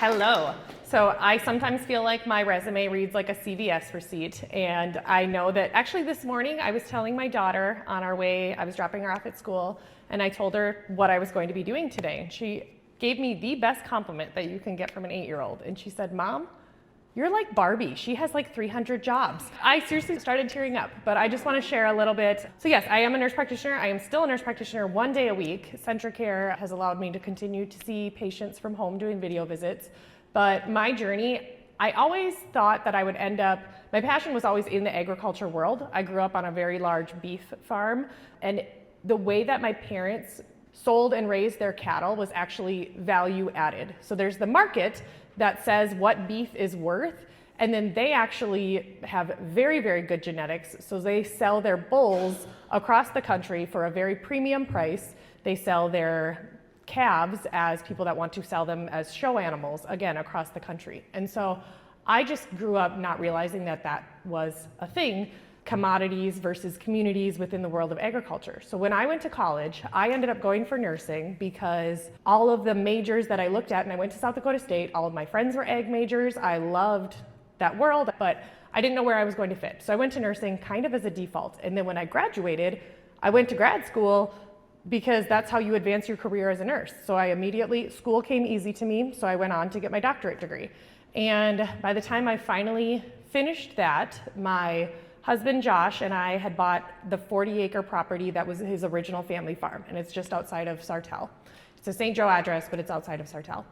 Hello. So I sometimes feel like my resume reads like a CVS receipt, and I know that actually this morning I was telling my daughter on our way, I was dropping her off at school, and I told her what I was going to be doing today. And she gave me the best compliment that you can get from an 8-year-old. And she said, "Mom, you're like Barbie. She has like 300 jobs." I seriously started tearing up, but I just want to share a little bit. So yes, I am a nurse practitioner. I am still a nurse practitioner 1 day a week. Centricare has allowed me to continue to see patients from home doing video visits. But my journey, I always thought that I would end up, my passion was always in the agriculture world. I grew up on a very large beef farm, and the way that my parents sold and raised their cattle was actually value added. So there's the market that says what beef is worth, and then they actually have very, very good genetics. So they sell their bulls across the country for a very premium price. They sell their calves as people that want to sell them as show animals, again, across the country. And so I just grew up not realizing that that was a thing, commodities versus communities within the world of agriculture. So when I went to college, I ended up going for nursing because all of the majors that I looked at, and I went to South Dakota State, all of my friends were ag majors. I loved that world, but I didn't know where I was going to fit. So I went to nursing kind of as a default. And then when I graduated, I went to grad school because that's how you advance your career as a nurse. So I immediately, school came easy to me, so I went on to get my doctorate degree. And by the time I finally finished that, my husband Josh and I had bought the 40-acre property that was his original family farm, and it's just outside of Sartell. It's a St. Joe address, but it's outside of Sartell.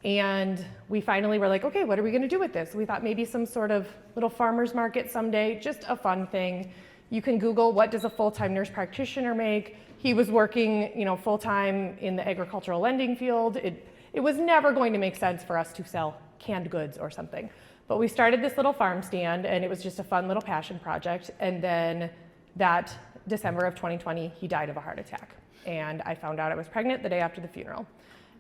And we finally were like, okay, what are we gonna do with this? We thought maybe some sort of little farmer's market someday, just a fun thing. You can Google, what does a full-time nurse practitioner make? He was working, full-time in the agricultural lending field. It was never going to make sense for us to sell canned goods or something. But we started this little farm stand, and it was just a fun little passion project. And then that December of 2020, he died of a heart attack. And I found out I was pregnant the day after the funeral.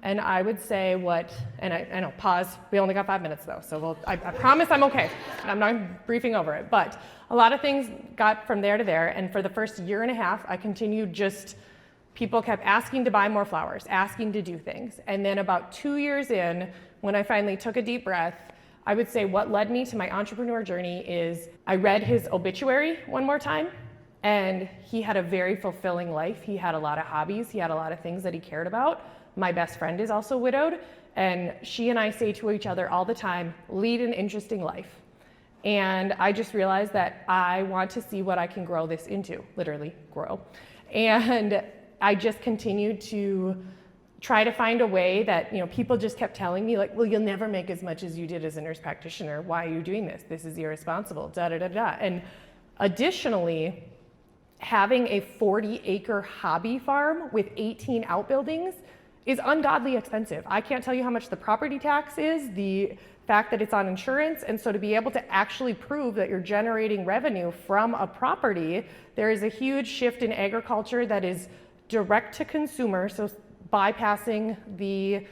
And I would say I know, pause, we only got 5 minutes though, so I promise I'm okay. I'm not briefing over it, but a lot of things got from there to there, and for the first year and a half, I continued people kept asking to buy more flowers, asking to do things. And then about 2 years in, when I finally took a deep breath, I would say what led me to my entrepreneur journey is I read his obituary one more time, and he had a very fulfilling life. He had a lot of hobbies, he had a lot of things that he cared about. My best friend is also widowed, and she and I say to each other all the time, lead an interesting life. And I just realized that I want to see what I can grow this into, literally grow. And I just continued to try to find a way that, people just kept telling me like, well, you'll never make as much as you did as a nurse practitioner. Why are you doing this? This is irresponsible, da da da da. And additionally, having a 40-acre hobby farm with 18 outbuildings is ungodly expensive. I can't tell you how much the property tax is, the fact that it's on insurance, and so to be able to actually prove that you're generating revenue from a property, there is a huge shift in agriculture that is direct to consumer, so bypassing the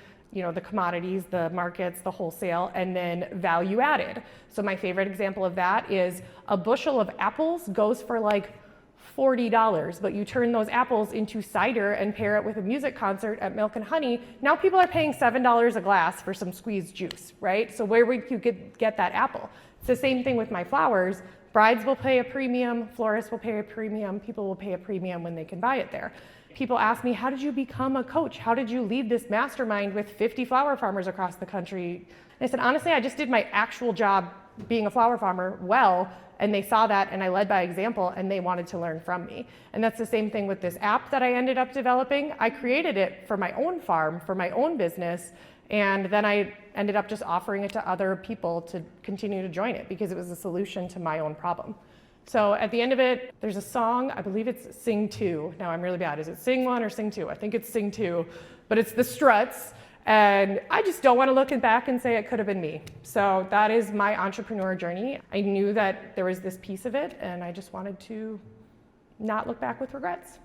commodities, the markets, the wholesale, and then value added. So my favorite example of that is a bushel of apples goes for like $40, but you turn those apples into cider and pair it with a music concert at Milk and Honey. Now people are paying $7 a glass for some squeezed juice, right? So where would you get that apple? It's the same thing with my flowers. Brides will pay a premium, florists will pay a premium, people will pay a premium when they can buy it there. People ask me, how did you become a coach? How did you lead this mastermind with 50 flower farmers across the country? And I said, honestly, I just did my actual job being a flower farmer well, and they saw that, and I led by example, and they wanted to learn from me. And that's the same thing with this app that I ended up developing. I created it for my own farm, for my own business, and then I ended up just offering it to other people to continue to join it because it was a solution to my own problem. So at the end of it, there's a song, I believe it's Sing 2. Now I'm really bad, is it Sing 1 or Sing 2? I think it's Sing 2, but it's the Struts. And I just don't want to look back and say it could have been me. So that is my entrepreneur journey. I knew that there was this piece of it, and I just wanted to not look back with regrets.